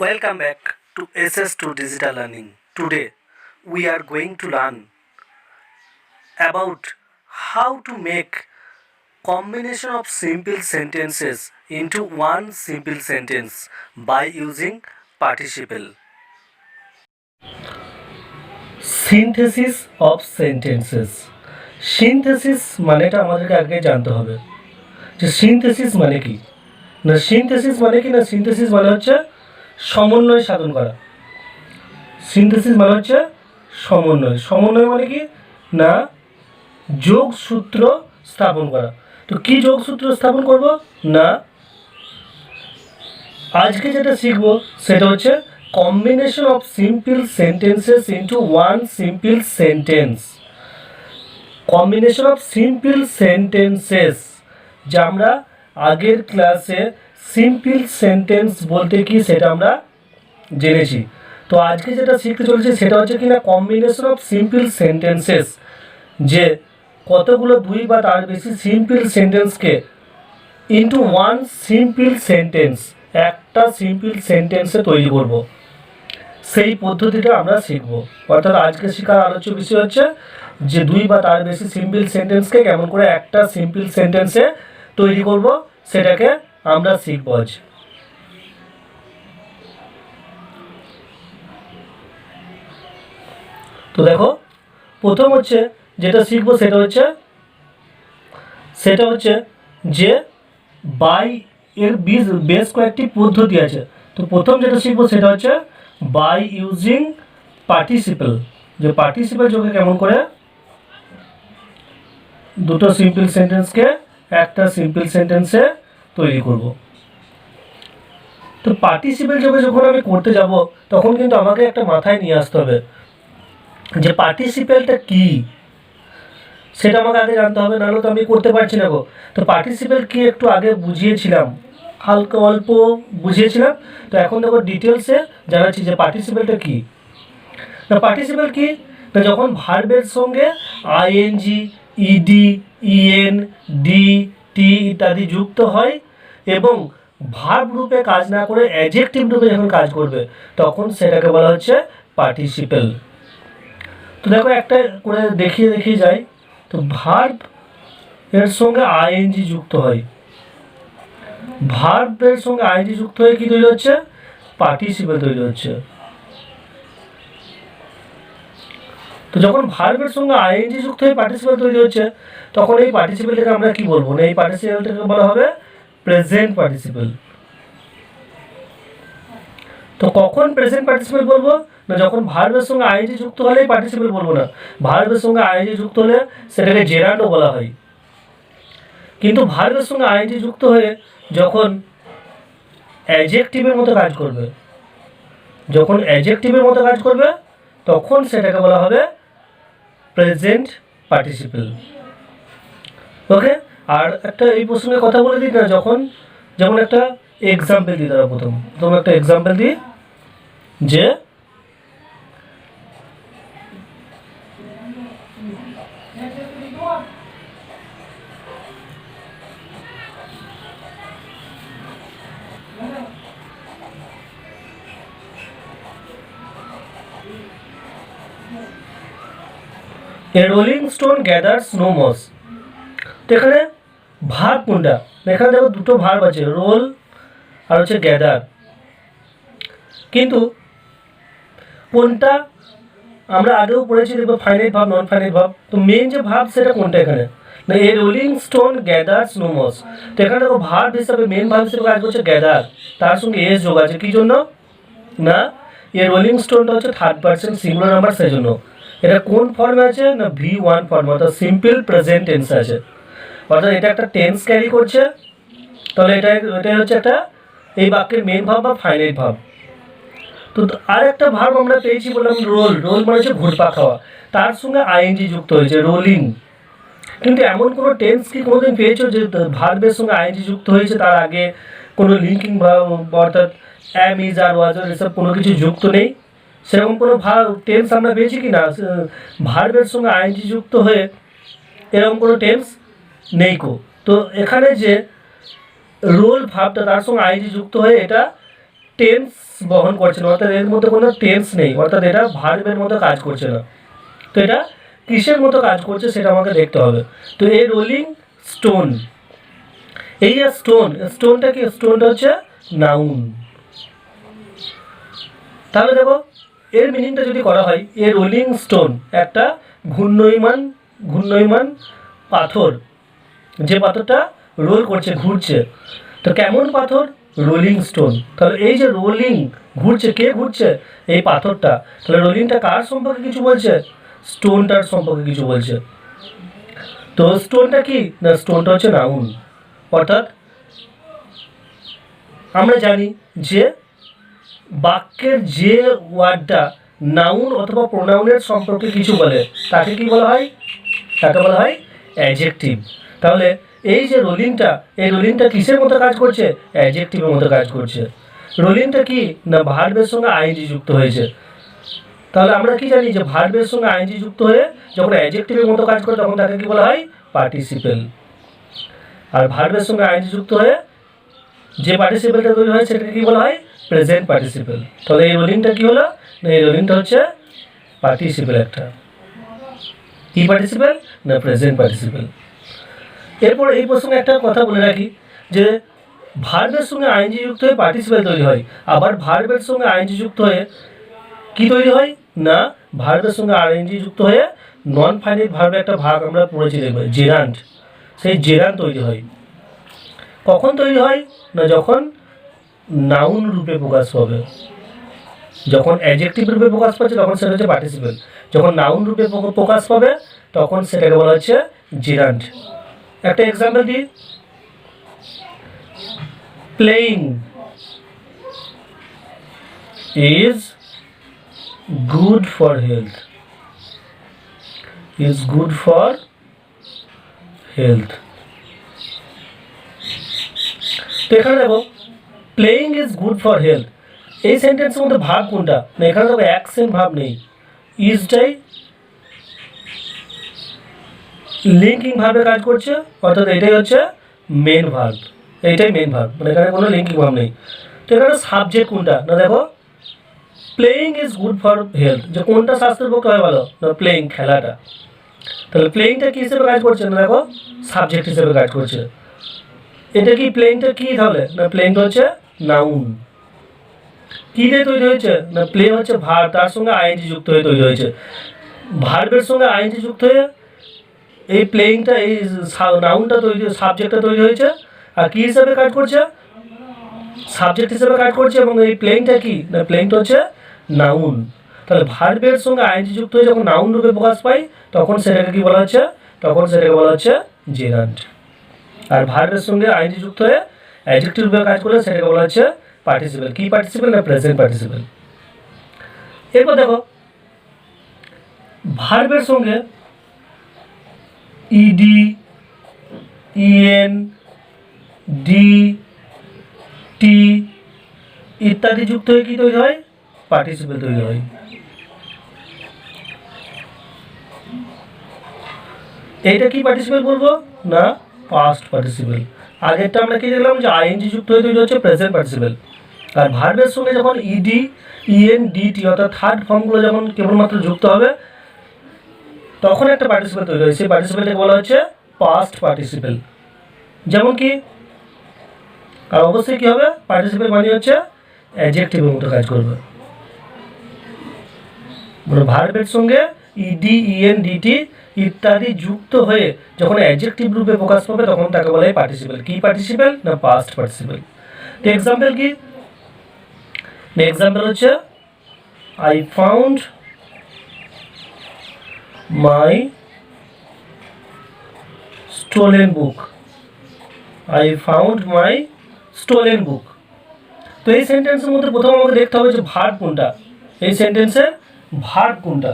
Welcome back to SS2 Digital Learning. Today we are going to learn about how to make combination of simple sentences into one simple sentence by using participle. Synthesis of sentences. Synthesis মানেটা আমাদেরকে আগে জানতে হবে যে synthesis মানে কি না synthesis মানে কি না সিনথেসিস মানে হচ্ছে সমন্বয় সাধন করা। সিনথেসিস মানে হচ্ছে সমন্বয়। সমন্বয় মানে কি না যোগসূত্র স্থাপন করা। তো কি যোগসূত্র স্থাপন করব না আজকে যেটা শিখব সেটা হচ্ছে combination of simple sentences into one simple sentence. Combination of simple sentences যা আমরা আগের ক্লাসে সিম্পল সেন্টেন্স বলতে কি সেটা আমরা জেনেছি। তো আজকে যেটা শিখতে চলেছি সেটা হচ্ছে কি না কম্বিনেশন অফ সিম্পল সেন্টেন্সেস, যে কতগুলো দুই বা তার বেশি সিম্পল সেন্টেন্সকে ইনটু ওয়ান সিম্পল সেন্টেন্স, একটা সিম্পল সেন্টেন্সে তৈরি করব, সেই পদ্ধতিটা আমরা শিখব। অর্থাৎ আজকে শেখার আলোচ্য বিষয় হচ্ছে যে দুই বা তার বেশি সিম্পল সেন্টেন্সকে কেমন করে একটা সিম্পল সেন্টেন্সে তৈরি করব সেটাকে আমরা শিখব আজ। তো দেখো প্রথম হচ্ছে যেটা শিখব সেটা হচ্ছে যে বাই এর বেশ কয়েকটি পদ্ধতি আছে। তো প্রথম যেটা শিখব সেটা হচ্ছে বাই ইউজিং পার্টিসিপল, যে পার্টিসিপল যোগে কেমন করে দুটো সিম্পল সেন্টেন্সকে একটা সিম্পল সেন্টেন্সে তৈরি করব। তো পার্টিসিপল যোগে যখন আমি করতে যাব তখন কিন্তু আমাকে একটা মাথায় নিয়ে আসতে হবে যে পার্টিসিপেলটা কি, সেটা আমাকে আগে জানতে হবে, নাহলে তো আমি করতে পারছি না গো। তো পার্টিসিপেল কি একটু আগে বুঝিয়েছিলাম, হালকা অল্প বুঝিয়েছিলাম। তো এখন দেখো ডিটেলসে জানাচ্ছি যে পার্টিসিপেলটা কি। না পার্টিসিপেল কি না যখন ভার্বের সঙ্গে আইএনজি, ইডি, ইএন, ডি, টি ইত্যাদি যুক্ত হয় এবং ভার্ব রূপে কাজ না করে অ্যাডজেক্টিভ রূপে যখন কাজ করবে তখন সেটাকে বলা হচ্ছে পার্টিসিপেল। তো দেখো একটা করে দেখিয়ে যাই। তো ভার্ব এর সঙ্গে আইএনজি যুক্ত হয়, ভার্বের সঙ্গে আইএনজি যুক্ত হয়ে কি তৈরি হচ্ছে পার্টিসিপেল তৈরি হচ্ছে। তো যখন ভার্বের সঙ্গে আইএনজি যুক্ত হয়ে পার্টিসিপেল তৈরি হচ্ছে তখন এই পার্টিসিপেলটাকে আমরা কি বলবো না এই পার্টিসিপেলটাকে বলা হবে প্রেজেন্ট পার্টিসিপেল। তো কখন প্রেজেন্ট পার্টিসিপেল বলবো না যখন ভার্বের সঙ্গে আইএনজি যুক্ত হলেই পার্টিসিপেল বলবো না, ভার্বের সঙ্গে আইএনজি যুক্ত হলে সেটাকে জেরান্ডও বলা হয়। কিন্তু ভার্বের সঙ্গে আইএনজি যুক্ত হয়ে যখন অ্যাডজেক্টিভের মতো কাজ করবে, যখন অ্যাডজেক্টিভের মতো কাজ করবে তখন সেটাকে বলা হবে প্রেজেন্ট পার্টিসিপেল। ওকে, আর একটা এই প্রসঙ্গে কথা বলে দিই না, যখন যেমন একটা এক্সাম্পল দিই, তারা প্রথম একটা এক্সাম্পল দিই যে A rolling stone gathers no moss। তো এখানে ভার্ব কোনটা, এখানে দেখো দুটো ভার্ব আছে, রোল আর হচ্ছে গ্যাদার, কিন্তু কোনটা আমরা আগেও পড়েছি দেখবো finite verb, non finite verb. তো মেন যে ভার্ব সেটা কোনটা এখানে না a rolling stone gathers no moss. তো এখানে দেখো ভার্ব হিসাবে মেন ভার্ব হিসেবে কাজ করছে গ্যাদার, তার সঙ্গে এস যোগ আছে কি জন্য না এ রোলিং স্টোনটা হচ্ছে থার্ড পারসন সিঙ্গুলার নাম্বার, সেই জন্য এটা কোন ফর্মে আছে না V1 ফর্মে, অর্থাৎ সিম্পল প্রেজেন্ট টেন্স আছে, অর্থাৎ এটা একটা টেন্স ক্যারি করছে। তাহলে এটাই হচ্ছে একটা এই বাক্যের মেন ভার্ব বা ফাইনাইট ভার্ব। তো আর একটা ভার্ব আমরা পেয়েছি বললাম রোল, রোল মানে হচ্ছে ঘুরপা খাওয়া, তার সঙ্গে আইএনজি যুক্ত হয়েছে রোলিং। কিন্তু এমন কোনো টেন্স কি কোনোদিন পেয়েছো যে ভার্বের সঙ্গে আইএনজি যুক্ত হয়েছে তার আগে কোনো লিঙ্কিং ভার্ব অর্থাৎ এম, ইজ, আর, ওয়াজ এসব কোনো কিছু যুক্ত নেই? সেরকম কোনো টেন্স আমরা পেয়েছি কি না ভার্বের সঙ্গে আইএনজি যুক্ত হয়ে এরকম কোনো টেন্স নেই কো। তো এখানে যে রোল ভার্বটা তার সঙ্গে আইএনজি যুক্ত হয়ে এটা টেন্স বহন করছে না, অর্থাৎ এর মধ্যে কোনো টেন্স নেই, অর্থাৎ এটা ভার্বের মতো কাজ করছে না। তো এটা কিসের মতো কাজ করছে সেটা আমাকে দেখতে হবে। তো এই রোলিং স্টোন, এই যে স্টোনটা কি, স্টোনটা হচ্ছে নাউন। তাহলে দেখো এর মিনিংটা যদি করা হয়, এ রোলিং স্টোন একটা ঘূর্ণয়মান পাথর, যে পাথরটা রোল করছে, ঘুরছে। তো কেমন পাথর? Rolling stone. তাহলে এই যে রোলিং, ঘুরছে, কে ঘুরছে? এই পাথরটা। তাহলে রোলিংটা কার সম্পর্কে কিছু বলছে? স্টোনটার সম্পর্কে কিছু বলছে। তো স্টোনটা কি না, স্টোনটা হচ্ছে নাউন। অর্থাৎ আমরা জানি যে বাক্যের যে ওয়ার্ডটা নাউন অথবা প্রোনাউনের সম্পর্কে কিছু বলে তাকে কি বলা হয়? তাকে বলা হয় অ্যাডজেক্টিভ। তাহলে এই যে রোলিংটা, এই রোলিংটা কিসের মতো কাজ করছে? অ্যাডজেক্টিভের মতো কাজ করছে। রোলিংটা কি না, ভার্বের সঙ্গে আইএনজি যুক্ত হয়েছে। তাহলে আমরা কি জানি যে ভার্বের সঙ্গে আইএনজি যুক্ত হয়ে যখন অ্যাডজেক্টিভের মতো কাজ করে তখন তাকে কি বলা হয়? পার্টিসিপেল। আর ভার্বের সঙ্গে আইএনজি যুক্ত হয়ে যে পার্টিসিপেলটা তৈরি হয় সেটাকে কি বলা হয়? Present participle. তাহলে এই রোলিংটা কি হলো না, এই রোলিংটা হচ্ছে পার্টিসিপেল একটা। কি পার্টিসিপেল না, প্রেজেন্ট পার্টিসিপেল। এরপর এই প্রসঙ্গে একটা কথা বলে রাখি যে ভার্বের সঙ্গে আইএনজি যুক্ত হয়ে পার্টিসিপেল তৈরি হয়, আবার ভার্বের সঙ্গে আইএনজি যুক্ত হয়ে কি তৈরি হয় না, ভার্বের সঙ্গে আইএনজি যুক্ত হয়ে নন ফাইনাইট ভার্বের একটা ভাগ আমরা পড়েছি দেখবে, জেরান্ড। সেই জেরান্ড তৈরি হয়। কখন তৈরি হয় না, যখন নাউন রূপে প্রকাশ পাবে। যখন অ্যাডজেক্টিভ রূপে প্রকাশ পাচ্ছে তখন সেটা হচ্ছে পার্টিসিপেল, যখন নাউন রূপে প্রকাশ পাবে তখন সেটাকে বলা হচ্ছে জেরান্ড। একটা এক্সাম্পল দিই, playing is good for health, is good for health. তো এখানে দেখো playing is good for health, এই সেন্টেন্সের মধ্যে ভাব কোনটা না, এখানে দেখো অ্যাকশন ভাব নেই, ইজটাই লিঙ্কিং ভাবে কাজ করছে, অর্থাৎ এটাই হচ্ছে মেন ভার্ব, এইটাই মেন ভার্ব, মানে এখানে কোনো লিঙ্কিং ভাব নেই। তো এখানে সাবজেক্ট কোনটা না, দেখো playing is good for health, যে কোনটা স্বাস্থ্যের পক্ষে হয় ভালো না, প্লেইং, খেলাটা। তাহলে প্লেইংটা কি হিসেবে কাজ করছে না, দেখো সাবজেক্ট হিসেবে কাজ করছে। এটা কি প্লেইংটা কি তাহলে না, প্লেইংটা হচ্ছে নাউন। কি দিয়ে তৈরি হয়েছে না, প্লে হচ্ছে ভার্ব, তার সঙ্গে আইএনজি যুক্ত হয়ে তৈরি হয়েছে। ভার্বের সঙ্গে আইএনজি যুক্ত হয়ে এই প্লেইংটা, এই নাউনটা তৈরি, সাবজেক্টটা তৈরি হয়েছে। আর কি হিসাবে কাজ করছে? সাবজেক্ট হিসেবে কাজ করছে। এবং এই প্লেইংটা কি না, প্লেইংটা হচ্ছে নাউন। তাহলে ভার্বের সঙ্গে আইএনজি যুক্ত হয়ে যখন নাউন রূপে প্রকাশ পায় তখন সেটাকে কি বলা হচ্ছে? তখন সেটাকে বলা হচ্ছে জেরান্ড। আর ভার্বের সঙ্গে আইএনজি যুক্ত হয়ে অ্যাডজেক্টিভ রূপে কাজ করলে সেটাকে বলা হচ্ছে পার্টিসিপেল। কি পার্টিসিপেল না, প্রেজেন্ট পার্টিসিপেল। এরপর দেখো ভার্বের সঙ্গে ইডি, ইএন, ডি, টি ইত্যাদি যুক্ত হয়ে কি তৈরি হয়? পার্টিসিপেল তৈরি হয়। এইটা কি পার্টিসিপেল বলবো না, পাস্ট পার্টিসিপেল। আগেরটা আমরা কি দেখলাম যে আইএনজি যুক্ত হয়ে তৈরি হচ্ছে প্রেজেন্ট পার্টিসিপেল। আর ভার্বের সঙ্গে যখন ইডি, ইএন, ডিটি অর্থাৎ থার্ড ফর্মগুলো যখন কেবলমাত্র যুক্ত হবে তখন একটা পার্টিসিপেল তৈরি হয়, সেই পার্টিসিপেলটাকে বলা হচ্ছে পাস্ট পার্টিসিপেল। যেমন কি, আর অবশ্যই কি হবে, পার্টিসিপেল মানে হচ্ছে অ্যাডজেক্টিভের মতো কাজ করবে। মানে ভার্বের সঙ্গে ইডি, ইএন, ডিটি ইত্যাদি যুক্ত হয়ে যখন অ্যাডজেক্টিভ রূপে প্রকাশ পাবে তখন তাকে বলা হয় পার্টিসিপেল। কি পার্টিসিপেল না, পাস্ট পার্টিসিপেল। তো এক্সাম্পল কি, এক্সাম্পল হচ্ছে I found my stolen book, I found my stolen book. তো এই সেন্টেন্সের মধ্যে প্রথম আমাকে দেখতে হবে যে ভার্ব কোনটা, এই সেন্টেন্সের ভার্ব কোনটা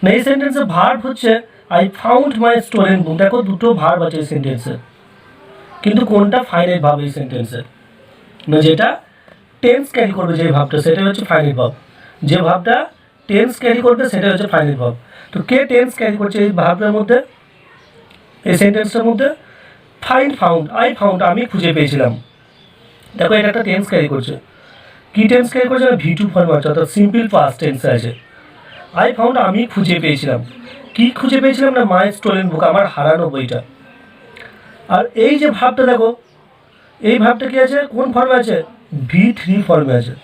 না। এই সেন্টেন্সের ভার্ব হচ্ছে আই ফাউন্ড মাই স্টোলেন বুক। দেখো দুটো ভার্ব আছে এই সেন্টেন্সে, কিন্তু কোনটা ফাইনাইট ভার্ব এই সেন্টেন্সের না, যেটা টেন্স ক্যারি করবে যে ভার্বটা সেটা হচ্ছে ফাইনাইট ভার্ব, যে ভার্বটা টেন্স ক্যারি করবে সেটা হচ্ছে ফাইনাইট ভার্ব। তো কে টেন্স ক্যারি করছে এই ভার্বের মধ্যে, এই সেন্টেন্সটার মধ্যে? ফাউন্ড, আই ফাউন্ড, আমি খুঁজে পেয়েছিলাম। দেখো এটা একটা টেন্স ক্যারি করছে, কি টেন্স ক্যারি করছে না ভি টু ফর্ম আছে, অর্থাৎ সিম্পল পাস্ট টেন্স আছে। আই ফাউন্ড আমি খুঁজে পেয়েছিলাম, কি খুঁজে পেয়েছিলাম না মাই স্টোলেন বুক, আমার হারানো বইটা। আর এই যে ভাবটা দেখো, এই ভাবটা কি আছে, কোন ফর্মে আছে, ভি থ্রি ফর্মে আছে।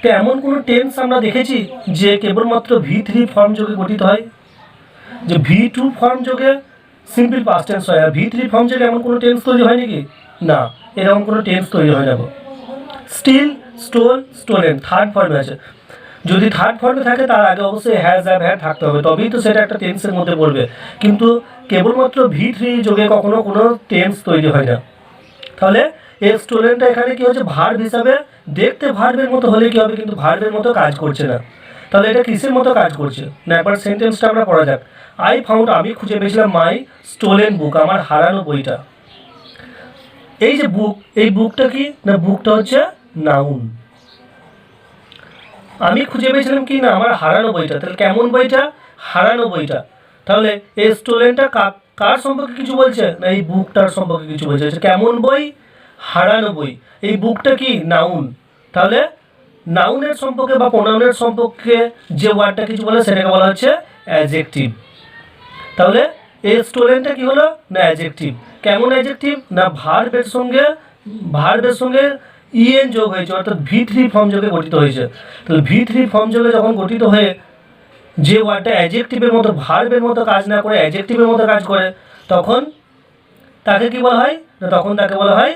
তো এমন কোনো টেন্স আমরা দেখেছি যে কেবলমাত্র ভি থ্রি ফর্ম যোগে গঠিত হয়, যে ভি টু ফর্ম যোগে সিম্পল পাস্ট টেন্স হয়, আর ভি থ্রি ফর্ম যোগে এমন কোনো টেন্স তৈরি হয় নাকি? না, এরকম কোনো টেন্স তৈরি হয় না। স্টিল, স্টোল, স্টোলেন থার্ড ফর্মে আছে। যদি থার্ড ফর্মে থাকে তার আগে অবশ্যই হ্যাজ হ্যাভ হ্যাড থাকতে হবে, তবেই তো সেটা একটা টেন্সের মধ্যে পড়বে। কিন্তু কেবলমাত্র ভি থ্রি যোগে কখনো কোনো টেন্স তৈরি হয় না। তাহলে এই স্টোলেনটা এখানে কি হচ্ছে, ভার্ব হিসাবে দেখতে ভার্বের মতো হলে কি হবে, কিন্তু ভার্বের মতো কাজ করছে না। তাহলে এটা কিসের মতো কাজ করছে না, একবার সেন্টেন্সটা আমরা পড়া যাক। আই ফাউন্ড আমি খুঁজে পেয়েছিলাম মাই স্টোলেন বুক, আমার হারানো বইটা। এই যে বুক, এই বুকটা কি না, বুকটা হচ্ছে নাউন। আমি খুঁজে পেয়েছিলাম কি না আমার হারানো বইটা, তাহলে কেমন বইটা, হারানো বইটা। তাহলে এই স্টোলেনটা কার সম্পর্কে কিছু বলছে না, এই বুকটার সম্পর্কে কিছু বলছে। কেমন বই, হারানো বই। এই বুকটা কি নাউন, তাহলে নাউনের সম্পর্কে বা প্রোনাউনের সম্পর্কে যে ওয়ার্ডটা কিছু বলে সেটাকে বলা হচ্ছে অ্যাডজেক্টিভ। তাহলে এই স্টোলেনটা কি হলো না অ্যাডজেক্টিভ। কেমন অ্যাডজেক্টিভ না, ভার্বের সঙ্গে ইএন যোগ হয়েছে, অর্থাৎ ভি থ্রি ফর্ম যোগে গঠিত হয়েছে। তাহলে ভি থ্রি ফর্ম যোগে যখন গঠিত হয়ে যে ওয়ার্ডটা অ্যাডজেক্টিভের মতো ভার্বের মতো কাজ না করে অ্যাডজেক্টিভের মতো কাজ করে, তখন তাকে কি বলা হয় না, তখন তাকে বলা হয়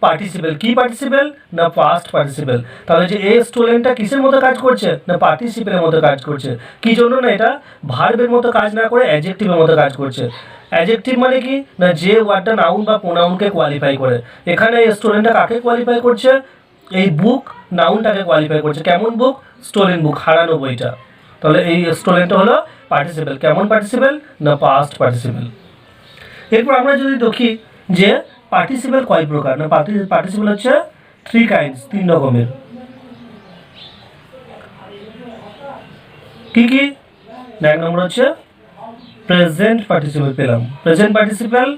পার্টিসিপেল। কি পার্টিসিপেল না, পাস্ট পার্টিসিপেল। তাহলে যে এই স্টোলেনটা কিসের মতো কাজ করছে না, পার্টিসিপেলের মতো কাজ করছে। কি জন্য না, এটা ভার্বের মতো কাজ না করে অ্যাডজেক্টিভের মতো কাজ করছে। অ্যাডজেক্টিভ মানে কি না, যে ওয়ার্ডটা নাউন বা প্রোনাউনকে কোয়ালিফাই করে। এখানে এই স্টোলেনটা কাকে কোয়ালিফাই করছে, এই বুক নাউনটাকে কোয়ালিফাই করছে। কেমন বুক, স্টোলেন বুক, হারানো বইটা। তাহলে এই স্টোলেনটা হলো পার্টিসিপেল। কেমন পার্টিসিপেল না, পাস্ট পার্টিসিপেল। এরপর আমরা যদি দেখি যে পার্টিসিপেল কয় প্রকার না, পার্টিসিপেল হচ্ছে থ্রি কাইন্ডস, তিন রকমের। কি কি না, এক নম্বর হচ্ছে প্রেজেন্ট পার্টিসিপেল পেলাম, প্রেজেন্ট পার্টিসিপেল।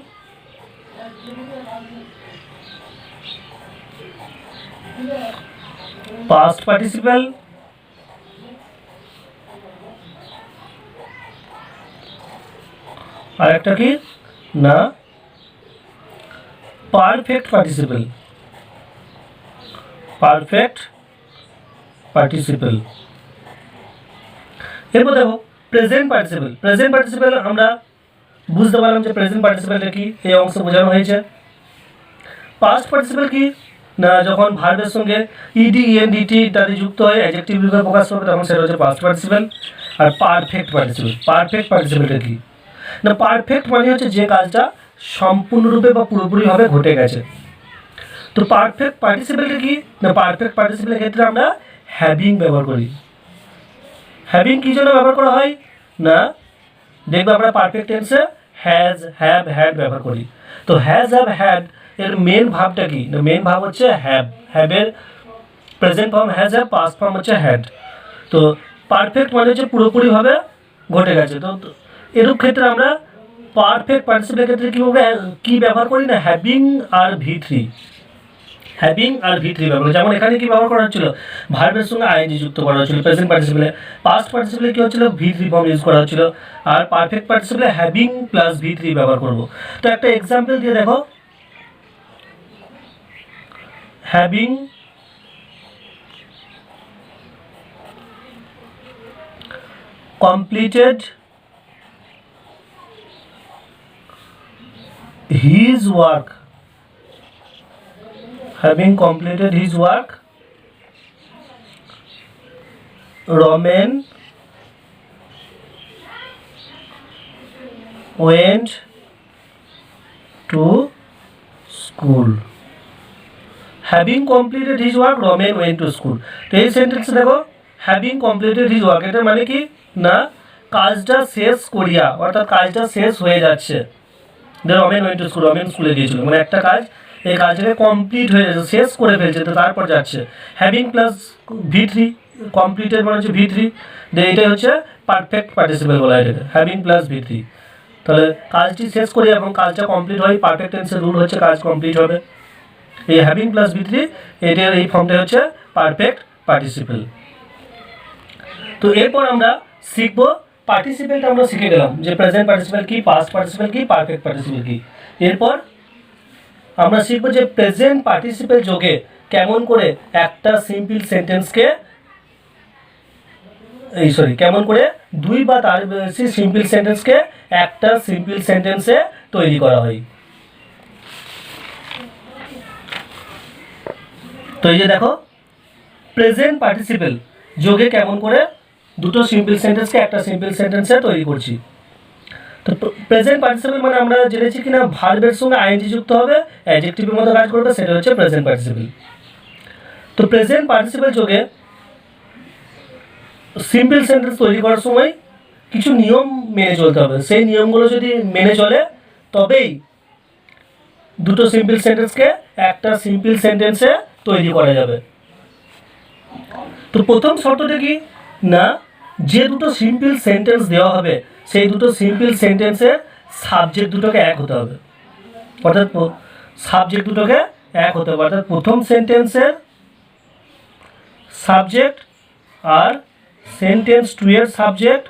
পাস্ট পার্টিসিপেল, আর একটা কি না পারফেক্ট পার্টিসিপেল, পারফেক্ট পার্টিসিপেল। এরপর দেখো প্রেজেন্ট পার্টিসিপেল। প্রেজেন্ট পার্টিসিপেল আমরা বুঝতে পারলাম যে প্রেজেন্ট পার্টিসিপেলটা কি, এই অংশ বোঝানো হয়েছে। পাস্ট পার্টিসিপেল কি না, যখন ভার্বের সঙ্গে ইডি ইএনডিটি ইত্যাদি যুক্ত হয়ে অ্যাডজেক্টিভ রূপে প্রকাশ করবে তখন সেটা হচ্ছে পাস্ট পার্টিসিপেল। আর পারফেক্ট পার্টিসিপেল, পারফেক্ট পার্টিসিপেলটা কি না, পারফেক্ট মানে হচ্ছে যে কাজটা সম্পূর্ণরূপে বা পুরোপুরিভাবে ঘটে গেছে। তো পারফেক্ট পার্টিসিপেলটা কি না, পারফেক্ট পার্টিসিপেলের ক্ষেত্রে আমরা হ্যাভিং ব্যবহার করি। হ্যাভিং কী জন্য ব্যবহার করা হয় না, দেখবে আমরা পারফেক্ট টেন্সে হ্যাজ হ্যাভ হ্যাড ব্যবহার করি। তো হ্যাজ হ্যাভ হ্যাড এর মেন ভাবটা কি না, মেন ভাব হচ্ছে হ্যাভ। হ্যাভের present form has have, past form হচ্ছে হ্যাড। তো পারফেক্ট মানে হচ্ছে পুরোপুরিভাবে ঘটে গেছে। তো এরূপ ক্ষেত্রে আমরা পারফেক্ট পার্টিসিপেলের ক্ষেত্রে কী ব্যবহার করি না, হ্যাভিং আর ভি থ্রি। হ্যাভিং আর ভি থ্রি ব্যবহার, যেমন এখানে কি ব্যবহার করা হচ্ছিল, ভার্বের সঙ্গে আইএনজি যুক্ত করা হচ্ছিল প্রেজেন্ট পার্টিসিপেলে। পাস্ট পার্টিসিপেলে কি হচ্ছিল, ভি থ্রি ফর্ম ইউজ করা হচ্ছিল। আর পারফেক্ট পার্টিসিপেলে হ্যাভিং প্লাস ভি থ্রি ব্যবহার করবো। তো একটা এক্সাম্পল দিয়ে দেখো, having completed his work, having completed his work, Roman went to school. Having completed his work Ramen went to school. তো এই সেন্টেন্স দেখো, হ্যাভিং কমপ্লিটেড হিজ ওয়ার্ক, এটা মানে কি না কাজটা শেষ করিয়া, অর্থাৎ কাজটা শেষ হয়ে যাচ্ছে। Ramen went to school, Ramen স্কুলে গিয়েছিল, মানে একটা কাজ, এই কাজটাকে কমপ্লিট হয়ে যাচ্ছে, শেষ করে ফেলছে, তো তারপর যাচ্ছে। Having plus V three, completed মানে হচ্ছে ভি থ্রি, এটাই হচ্ছে পারফেক্ট পার্টিসিপেল বলা হয় এটাকে, হ্যাভিং প্লাস ভি থ্রি। তাহলে কাজটি শেষ করি এবং কাজটা কমপ্লিট হয়, পারফেক্ট টেন্সের রুল হচ্ছে কাজ কমপ্লিট হবে। এই হ্যাভিং প্লাস বি থ্রি এটার এই ফর্মটা হচ্ছে পারফেক্ট পার্টিসিপেল। তো এরপর আমরা শিখব পার্টিসিপেলটা আমরা শিখে গেলাম যে প্রেজেন্ট পার্টিসিপেল কি, পাস্ট পার্টিসিপেল কি, পারফেক্ট পার্টিসিপেল কি। এরপর আমরা শিখব যে প্রেজেন্ট পার্টিসিপেল যোগে কেমন করে একটা সিম্পল সেন্টেন্সকে কেমন করে দুই বা তার বেশি সিম্পল সেন্টেন্সকে একটা সিম্পল সেন্টেন্সে তৈরি করা হয়। তো এই যে দেখো প্রেজেন্ট পার্টিসিপেল যোগে কেমন করে দুটো সিম্পল সেন্টেন্সকে একটা সিম্পল সেন্টেন্সে তৈরি করছি। তো প্রেজেন্ট পার্টিসিপেল মানে আমরা জেনেছি কিনা ভার্বের সঙ্গে আইএনজি যুক্ত হবে, অ্যাডজেক্টিভের মতো কাজ করবে, সেটা হচ্ছে প্রেজেন্ট পার্টিসিপেল। তো প্রেজেন্ট পার্টিসিপেল যোগে সিম্পল সেন্টেন্স তৈরি করার সময় কিছু নিয়ম মেনে চলতে হবে। সেই নিয়মগুলো যদি মেনে চলে তবেই দুটো সিম্পল সেন্টেন্সকে একটা সিম্পল সেন্টেন্সে তৈরি করা যাবে। তো প্রথম শর্তটা কি না, যে দুটো সিম্পল সেন্টেন্স দেওয়া হবে সেই দুটো সিম্পল সেন্টেন্সের সাবজেক্ট দুটোকে এক হতে হবে, অর্থাৎ সাবজেক্ট দুটোকে এক হতে হবে, অর্থাৎ প্রথম সেন্টেন্সের সাবজেক্ট আর সেন্টেন্স টু এর সাবজেক্ট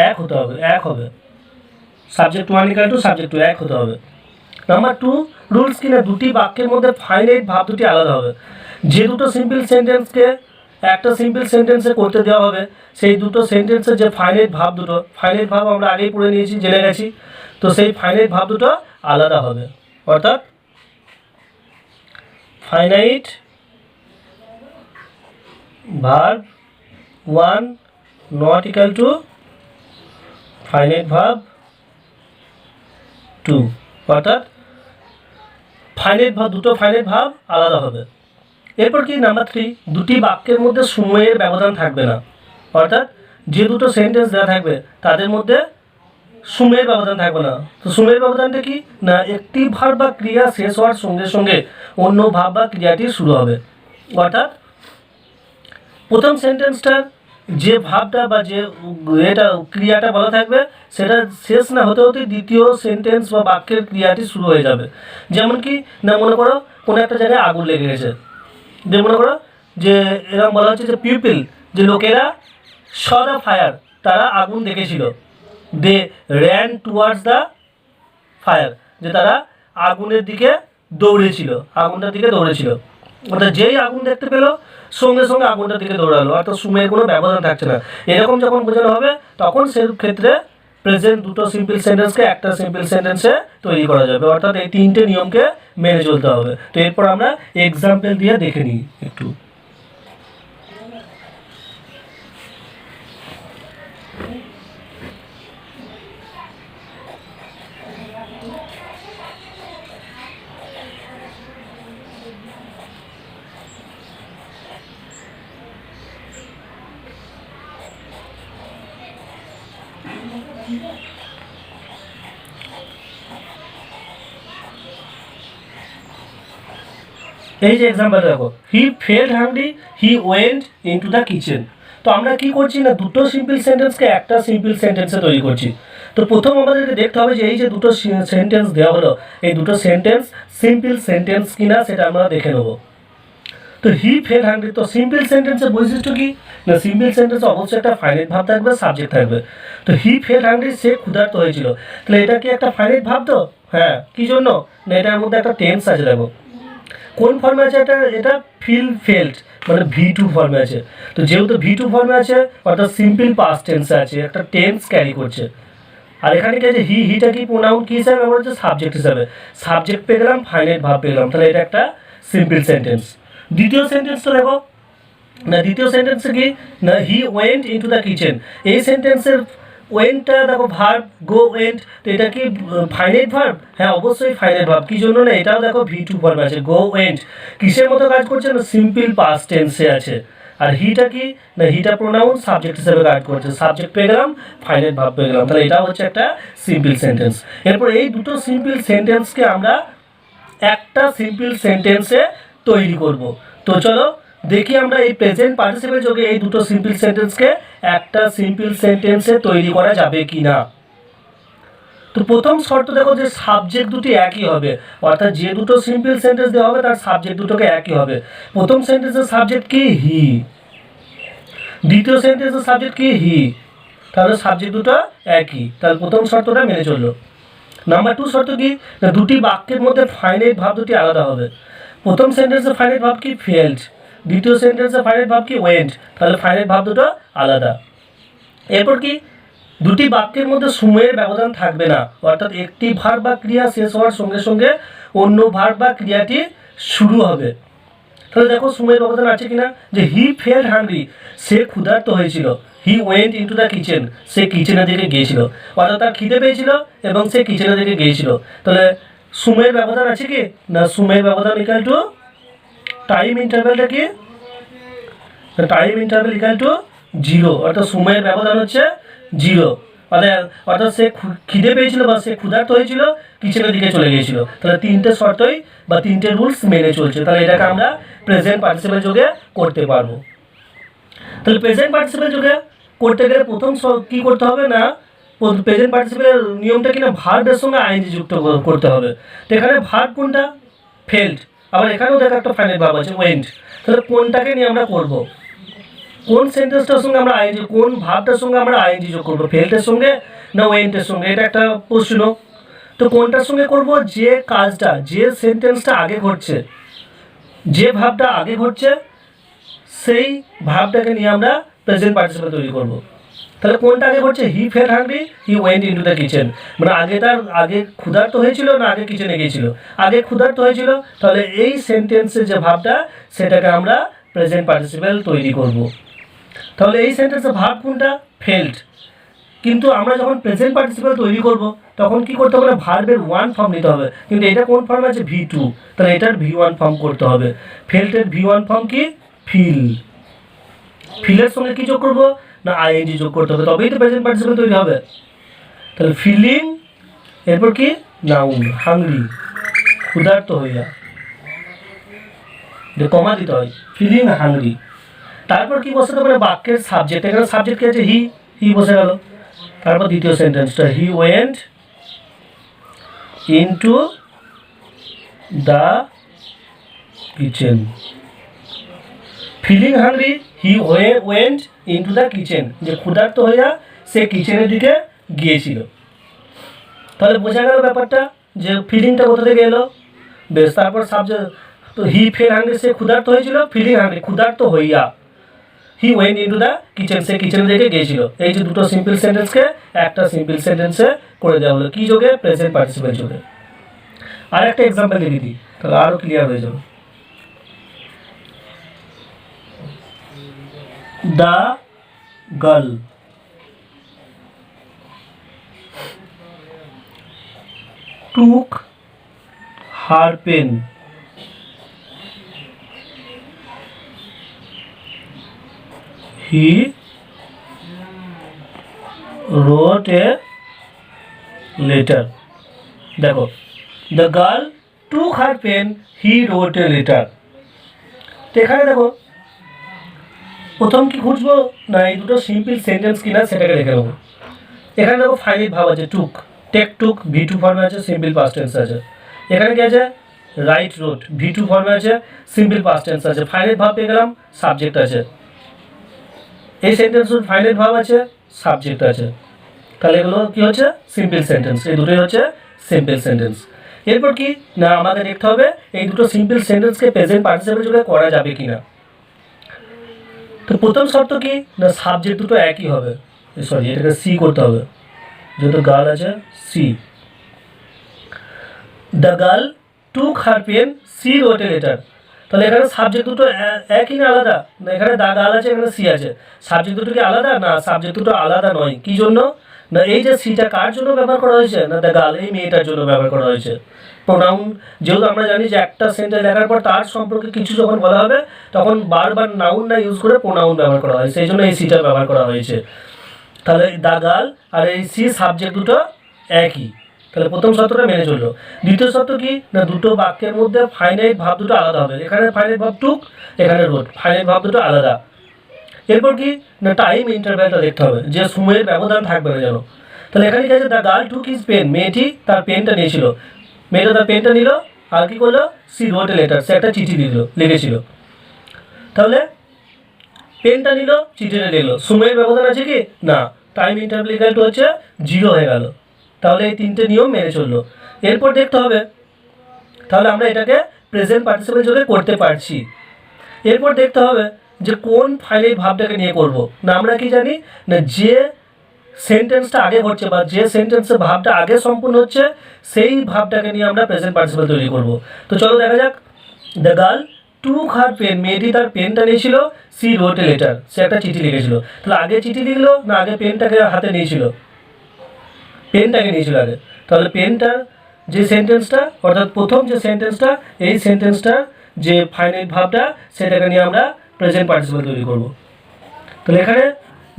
এক হতে হবে, এক হবে। Subject one equal to subject to এক হতে হবে। নাম্বার টু রুলস কিনা দুটি বাক্যের মধ্যে ফাইনাইট ভাব দুটি আলাদা হবে। যে দুটো সিম্পল সেন্টেন্সকে একটা সিম্পল সেন্টেন্সে করতে দেওয়া হবে সেই দুটো সেন্টেন্সের যে ফাইনাইট ভাব দুটো, ফাইনাইট ভাব আমরা আগেই পড়ে নিয়েছি, জেনে গেছি। তো সেই ফাইনাইট ভাব দুটো আলাদা হবে, অর্থাৎ finite verb one not equal to finite verb two, অর্থাৎ ফাইনাইট ভাব দুটো ফাইনাইট ভাব আলাদা হবে। এরপর কি নাম্বার থ্রি, দুটি বাক্যের মধ্যে সময়ের ব্যবধান থাকবে না, অর্থাৎ যে দুটো সেন্টেন্স দেওয়া থাকবে তাদের মধ্যে সময়ের ব্যবধান থাকবে না। তো সময়ের ব্যবধানটা কি না, একটি ভার্ব বা ক্রিয়া শেষ হওয়ার সঙ্গে সঙ্গে অন্য ভাব বা ক্রিয়াটি শুরু হবে, অর্থাৎ প্রথম সেন্টেন্সটার যে ভাবটা বা যে এটা ক্রিয়াটা বলা থাকবে সেটা শেষ না হতে হতে দ্বিতীয় সেন্টেন্স বা বাক্যের ক্রিয়াটি শুরু হয়ে যাবে। যেমন কি না, মনে করো কোনো একটা জায়গায় আগুন লেগে গেছে, যে মনে করো যে এরকম বলা হচ্ছে যে পিপল, যে লোকেরা স দ্য ফায়ার, তারা আগুন দেখেছিল, দে র্যান টুয়ার্ডস দ্য ফায়ার, যে তারা আগুনের দিকে দৌড়েছিল, আগুনটার দিকে দৌড়েছিল, অর্থাৎ যেই আগুন দেখতে পেলো সঙ্গে সঙ্গে আগুনটার দিকে দৌড়ালো, অর্থাৎ সময়ের কোনো ব্যবধান থাকছে না। এরকম যখন বোঝানো হবে তখন সেই ক্ষেত্রে প্রেজেন্ট দুটো সিম্পল সেন্টেন্সকে একটা সিম্পল সেন্টেন্সে তৈরি করা যাবে, অর্থাৎ এই তিনটে নিয়মকে মেনে চলতে হবে। তো এরপর আমরা এক্সাম্পল দিয়ে দেখে নিই একটু। এই যে এক্সাম্পলটা দেখো, he felt hungry, he went into the kitchen. তো আমরা কি করছি না, দুটো সিম্পল সেন্টেন্সকে একটা সিম্পল সেন্টেন্সে তৈরি করছি। তো প্রথম আমাদেরকে দেখতে হবে যে এই যে দুটো সেন্টেন্স দেওয়া হলো এই দুটো সেন্টেন্স সিম্পল সেন্টেন্স কিনা সেটা আমরা দেখে নেব। তো হি ফেল হাংরি, তো সিম্পল সেন্টেন্সের বৈশিষ্ট্য কি না, সিম্পল সেন্টেন্সে অবশ্যই একটা ফাইনাইট ভাব থাকবে, সাবজেক্ট থাকবে। তো হি ফেল হাংরি, সে ক্ষুধার্ত হয়েছিল, তাহলে এটা কি একটা ফাইনাইট ভাব? তো হ্যাঁ, কি জন্য না এটার মধ্যে একটা টেন্স আছে, দেখো কোন ফর্মে আছে, এটা ফিল ফেল্ট মানে V2 ফর্মে আছে। তো যেহেতু V2 ফর্মে আছে অর্থাৎ সিম্পল পাস্ট টেন্সে আছে, একটা টেন্স ক্যারি করছে। আর এখানে কি আছে, হিটা কি প্রোনাউন কি হিসাবে ব্যবহার হচ্ছে, সাবজেক্ট হিসাবে। সাবজেক্ট পেয়ে গেলাম, ফাইনাইট ভাব পেয়ে গেলাম, তাহলে এটা একটা সিম্পল সেন্টেন্স। দ্বিতীয় সেন্টেন্সটা দেখো না, দ্বিতীয় সেন্টেন্সে কি না, হি ওয়েন্ট ইনটু দ্য কিচেন। এই সেন্টেন্সের ওয়েন্টটা দেখো ভার্ব গো ওয়েন্ট, তো এটা কি ফাইনাইট ভার্ব? হ্যাঁ অবশ্যই ফাইনাইট ভার্ব। কি জন্য না, এটাও দেখো V2 ফর্মে আছে, গো ওয়েন্ট কিসের মতো কাজ করছে না, সিম্পল পাস্ট টেন্সে আছে। আর হিটা কি না, হিটা প্রোনাউন সাবজেক্ট হিসেবে কাজ করছে, সাবজেক্ট পেয়ে গেলাম, ফাইনাইট ভার্ব পেয়ে গেলাম, তাহলে এটা হচ্ছে একটা সিম্পল সেন্টেন্স। এরপর এই দুটো সিম্পল সেন্টেন্সকে আমরা একটা সিম্পল সেন্টেন্সে তৈরি করব। তো চলো দেখি আমরা এই প্রেজেন্ট পার্টিসিপেল যোগে এই দুটো সিম্পল সেন্টেন্সকে একটা সিম্পল সেন্টেন্সে তৈরি করা যাবে কি না। তো প্রথম শর্ত দেখো যে সাবজেক্ট দুটি একই হবে, অর্থাৎ যে দুটো সিম্পল সেন্টেন্স দেওয়া হবে তার সাবজেক্ট দুটোকে একই হবে। প্রথম সেন্টেন্সের সাবজেক্ট কি হি, দ্বিতীয় সেন্টেন্সের সাবজেক্ট কি হি, তাহলে সাবজেক্ট দুটো একই, তাহলে প্রথম শর্তটা মেনে চললো। নাম্বার 2 শর্ত কি, না দুটি বাক্যের মধ্যে ফাইনাইট ভাব দুটি আলাদা হবে। প্রথম সেন্টেন্সে ফাইনাইট ভাব কি ফেল্ট, দ্বিতীয় সেন্টেন্সে ফাইনাইট ভাব কি ওয়েন্ট, তাহলে ফাইনাইট ভাব দুটো আলাদা। এরপর কি, দুটি বাক্যের মধ্যে সময়ের ব্যবধান থাকবে না, অর্থাৎ একটি ভার্ব বা ক্রিয়া শেষ হওয়ার সঙ্গে সঙ্গে অন্য ভার্ব বা ক্রিয়াটি শুরু হবে। তাহলে দেখো সময়ের ব্যবধান আছে কিনা, যে হি ফেল্ট হাংরি, সে ক্ষুধার্ত হয়েছিল। He went into the kitchen, সে কিচেনের দিকে গিয়েছিল, অর্থাৎ তার খিদে পেয়েছিল এবং সে কিচেনের দিকে গিয়েছিল। তাহলে সময়ের ব্যবধান আছে কি না, সময়ের ব্যবধান ইকাল টু টাইম ইন্টারভ্যালটা কি, টাইম ইন্টারভ্যাল ইকাল টু 0, অর্থাৎ সময়ের ব্যবধান হচ্ছে 0। অর্থাৎ সে খিদে পেয়েছিল বা সে ক্ষুধার্ত হয়েছিল, কিচেনের দিকে চলে গিয়েছিল। তাহলে তিনটে শর্তই বা তিনটে রুলস মেনে চলছে, তাহলে এটাকে আমরা প্রেজেন্ট পার্টিসিপেল যুগে করতে পারবো। তাহলে প্রেজেন্ট পার্টিসিপেল যুগে করতে গেলে প্রথম কি করতে হবে না, প্রেজেন্ট পার্টিসিপেলের নিয়মটা কিনা ভার্বের সঙ্গে আইএনজি যুক্ত করতে হবে। তো এখানে ভার্ব কোনটা, ফেল্ট, আবার এখানেও দেখো একটা ফাইনাইট ভার্ব আছে ওয়েন্ট। তাহলে কোনটাকে নিয়ে আমরা করব, কোন সেন্টেন্সটার সঙ্গে আমরা আইএনজি, কোন ভার্বটার সঙ্গে আমরা আইএনজি যোগ করবো, ফেল্টের সঙ্গে না ওয়েন্টের সঙ্গে, এটা একটা প্রশ্ন। তো কোনটার সঙ্গে করব, যে কাজটা, যে সেন্টেন্সটা আগে ঘটছে, যে ভার্বটা আগে ঘটছে সেই ভার্বটাকে নিয়ে আমরা প্রেজেন্ট পার্টিসিপেল তৈরি করব। তাহলে কোনটা আগে ঘটছে, he felt hungry, he went into the kitchen, মানে আগে ক্ষুধার্ত হয়েছিল না আগে কিচেনে গিয়েছিল, আগে ক্ষুধার্ত হয়েছিল। তাহলে এই সেন্টেন্সের যে ভাবটা সেটাকে আমরা প্রেজেন্ট পার্টিসিপেল তৈরি করব। তাহলে এই সেন্টেন্সের ভাব কোনটা, ফেল্ট। কিন্তু আমরা যখন প্রেজেন্ট পার্টিসিপেল তৈরি করব তখন কি করতে হবে না, ভার্বের 1 ফর্ম নিতে হবে। কিন্তু এটা কোন ফর্ম আছে, V2, তাহলে এটার V1 ফর্ম করতে হবে। ফেল্টের V1 ফর্ম কি, ফিল। ফিলের সঙ্গে কি যোগ করবো না, আইএনজি যোগ করতে হবে, তবেই তো প্রেজেন্ট পার্টিসিপেল তৈরি হবে। তাহলে ফিলিং, এরপর কি নাউন, হাংরি, ক্ষুধার্ত হইয়া, কমা দিতে হয়, ফিলিং হাংরি। তারপর কি বসাতে পারে, বাক্যের সাবজেক্ট, এখানে সাবজেক্ট কি আছে, হি, হি বসে গেল। তারপর দ্বিতীয় সেন্টেন্সটা, he went into the kitchen, feeling hungry, he went into the kitchen, যে ক্ষুধার্ত হইয়া সে কিচেনের দিকে গিয়েছিল। তাহলে বোঝা গেল ব্যাপারটা, যে ফিলিংটা কোথা থেকে এলো, বেশ। তারপর সাবজেক্ট, তো হি ফেল হাংরি, সে ক্ষুধার্ত হয়েছিল, ফিলিং হাংরি, ক্ষুধার্ত হইয়া, he went into the kitchen, সে কিচেনের দিকে গিয়েছিল। এই যে দুটো সিম্পল সেন্টেন্সকে একটা সিম্পল সেন্টেন্সে করে দেওয়া হলো, কি যোগে, প্রেজেন্ট পার্টিসিপেল যোগে। আর একটা এক্সাম্পল লিখে দিই, তাহলে আরও ক্লিয়ার হয়ে যাবে। The girl took her pen he wrote a letter, দেখো, the girl took her pen he wrote a letter। তো এখানে দেখো প্রথম কি খুঁজবো না, এই দুটো সিম্পল সেন্টেন্স কিনা সেটাকে দেখে নেবো। এখানে দেখো ফাইনাইট ভাব আছে, টুক, টেক টুক, V2 ফর্মে আছে, সিম্পল পাস্ট টেন্স আছে। এখানে কি আছে, রাইট রোড, V2 ফর্মে আছে, সিম্পল পাস্ট টেন্স আছে। ফাইনাইট ভাব পেয়ে গেলাম, সাবজেক্ট আছে, এই সেন্টেন্সের ফাইনাইট ভাব আছে, সাবজেক্ট আছে। তাহলে এগুলো কি হচ্ছে, সিম্পল সেন্টেন্স, এই দুটোই হচ্ছে সিম্পল সেন্টেন্স। এরপর কি না, আমাদের দেখতে হবে এই দুটো সিম্পল সেন্টেন্সকে প্রেজেন্ট পার্টিসিপেল যুগে করা যাবে কিনা। তো প্রথম শর্ত কি না, সাবজেক্ট দুটো একই হবে, সরি এটাকে সি করতে হবে, যেহেতু গার্ল আছে, she. The girl took her pen, she wrote a letter. তাহলে এখানে সাবজেক্ট দুটো একই না আলাদা, না এখানে দ্য গার্ল আছে, এখানে সি আছে, সাবজেক্ট দুটো কি আলাদা, না সাবজেক্ট দুটো আলাদা নয়। কি জন্য না, এই যে সিটা কার জন্য ব্যবহার করা হয়েছে না, দ্য গার্ল, এই মেয়েটার জন্য ব্যবহার করা হয়েছে। প্রোনাউন, যেহেতু আমরা জানি যে একটা সেন্টেন্স লেখার পর তার সম্পর্কে কিছু যখন বলা হবে তখন বারবার নাউন না ইউজ করে প্রোনাউন ব্যবহার করা হয়, সেই জন্য এই সিটা ব্যবহার করা হয়েছে। তাহলে দ্য গার্ল আর এই সি সাবজেক্ট দুটো একই, তাহলে প্রথম শর্তটা মেনে চললো। দ্বিতীয় শর্ত কি না, দুটো বাক্যের মধ্যে ফাইনাইট ভাব দুটো আলাদা হবে, এখানে ফাইনাইট ভাব টুক, এখানে রোড, ফাইনাইট ভাব দুটো আলাদা। এরপর কি না, টাইম ইন্টারভ্যালটা দেখতে হবে, যে সময়ের ব্যবধান থাকবে না যেন। তাহলে এখানে কি আছে, the girl took his pen, মেয়েটি তার পেনটা নিয়েছিল, মেয়েটা তার পেনটা নিল আর কি করলো, সি রোট এ লেটার, সে একটা চিঠি লিখেছিল। তাহলে পেনটা নিল, চিঠিটা লিখলো, সময়ের ব্যবধান আছে কি না, টাইম ইন্টারভ্যাল ইকুয়াল টু হচ্ছে 0 হয়ে গেল। তাহলে এই তিনটে নিয়ম মেনে চললো। এরপর দেখতে হবে তাহলে আমরা এটাকে প্রেজেন্ট পার্টিসিপেল যোগে করতে পারছি। এরপর দেখতে হবে যে কোন ফাইনাইট ভাবটাকে নিয়ে করব না, আমরা কি জানি না যে সেন্টেন্সটা আগে ঘটছে বা যে সেন্টেন্সের ভাবটা আগে সম্পূর্ণ হচ্ছে সেই ভাবটাকে নিয়ে আমরা প্রেজেন্ট পার্টিসিপেল তৈরি করব। তো চলো দেখা যাক, the girl took her pen, মেয়েটি তার পেনটা নিয়েছিল, সি রোট এ লেটার, সে একটা চিঠি লিখেছিল। তাহলে আগে চিঠি লিখলো না আগে পেনটাকে হাতে নিয়েছিল, পেনটাকে নিয়েছিল আগে। তাহলে পেনটার যে সেন্টেন্সটা অর্থাৎ প্রথম যে সেন্টেন্সটা, এই সেন্টেন্সটার যে ফাইনাইট ভাবটা সেটাকে নিয়ে আমরা প্রেজেন্ট পার্টিসিপেল তৈরি করব। তাহলে এখানে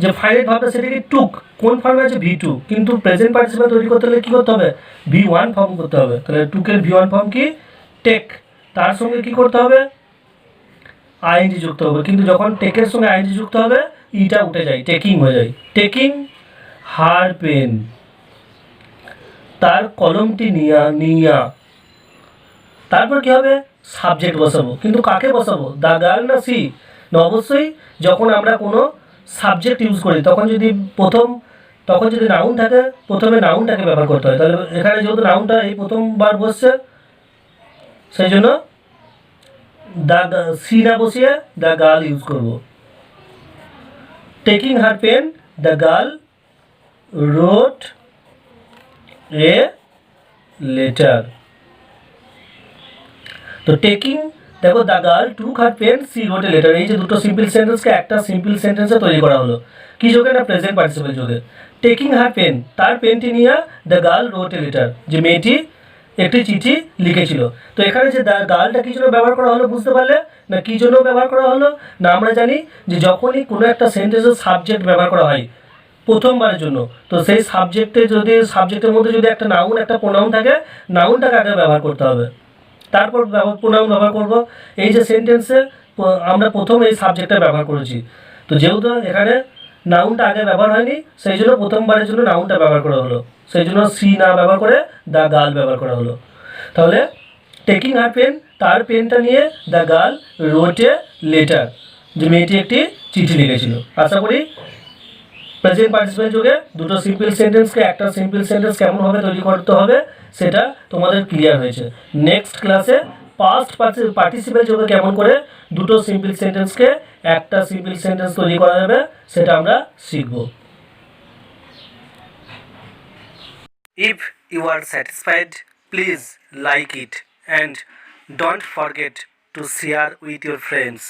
যে ফাইনাইট ভাবটা সেটাকে টুক, কোন ফর্মে আছে V2, কিন্তু প্রেজেন্ট পার্টিসিপেল তৈরি করতে হলে কী করতে হবে, V1 ফর্ম করতে হবে। তাহলে টুকের V1 ফর্ম কি, টেক, তার সঙ্গে কি করতে হবে, আইএনজি যুক্ত হবে, কিন্তু যখন টেকের সঙ্গে আইএনজি যুক্ত হবে ইটা উঠে যায়, টেকিং হয়ে যায়। টেকিং হার পেন, তার কলমটি নিয়া। তারপর কি হবে, সাবজেক্ট বসাবো, কিন্তু কাকে বসাবো, দ্য গার্ল না সি না, অবশ্যই যখন আমরা কোনো সাবজেক্ট ইউজ করি তখন যদি নাউন থাকে প্রথমে নাউনটাকে ব্যবহার করতে হয়। তাহলে এখানে যেহেতু নাউনটা এই প্রথমবার বসছে সেই জন্য দ্য সি না বসিয়ে দ্য গার্ল ইউজ করব। Taking her pen, the girl wrote a letter. তো টেকিং, দেখো the girl took her pen, she wrote a letter, এই যে দুটো সিম্পল সেন্টেন্সকে একটা সিম্পল সেন্টেন্সে তৈরি করা হলো কি যোগে না প্রেজেন্ট পার্টিসিপেল যোগে। টেকিং হার পেন, তার পেনটি নিয়ে the girl wrote a letter, যে মেয়েটি একটি চিঠি লিখেছিল। তো এখানে যে দ্য গার্লটা কী জন্য ব্যবহার করা হলো বুঝতে পারলে না, কী জন্য ব্যবহার করা হলো না, আমরা জানি যে যখনই কোনো একটা সেন্টেন্সের সাবজেক্ট ব্যবহার করা হয় প্রথমবারের জন্য, তো সেই সাবজেক্টের মধ্যে যদি একটা নাউন একটা প্রোনাউন থাকে, নাউনটাকে আগে ব্যবহার করতে হবে, তারপর প্রোনাউন ব্যবহার করব। এই যে সেন্টেন্সে আমরা প্রথম এই সাবজেক্টটা ব্যবহার করেছি, তো যেহেতু এখানে নাউনটা আগে ব্যবহার হয়নি সেই জন্য প্রথমবারের জন্য নাউনটা ব্যবহার করা হলো, সেই জন্য সি না ব্যবহার করে দ্য গার্ল ব্যবহার করা হলো। তাহলে টেকিং হার পেন, তার পেনটা নিয়ে the girl wrote a letter, যে মেয়েটি একটি চিঠি লিখেছিল। আশা করি প্রেজেন্ট পার্টিসিপেল যুগে দুটো সিম্পল সেন্টেন্সকে একটা সিম্পল সেন্টেন্স কেমনভাবে তৈরি করতে হবে সেটা তোমাদের ক্লিয়ার হয়েছে। নেক্সট ক্লাসে পাস্ট পার্টিসিপেল যুগে কেমন করে দুটো সিম্পল সেন্টেন্সকে একটা সিম্পল সেন্টেন্স তৈরি করা যাবে সেটা আমরা শিখব। If you are satisfied, please like it and don't forget to share with your friends.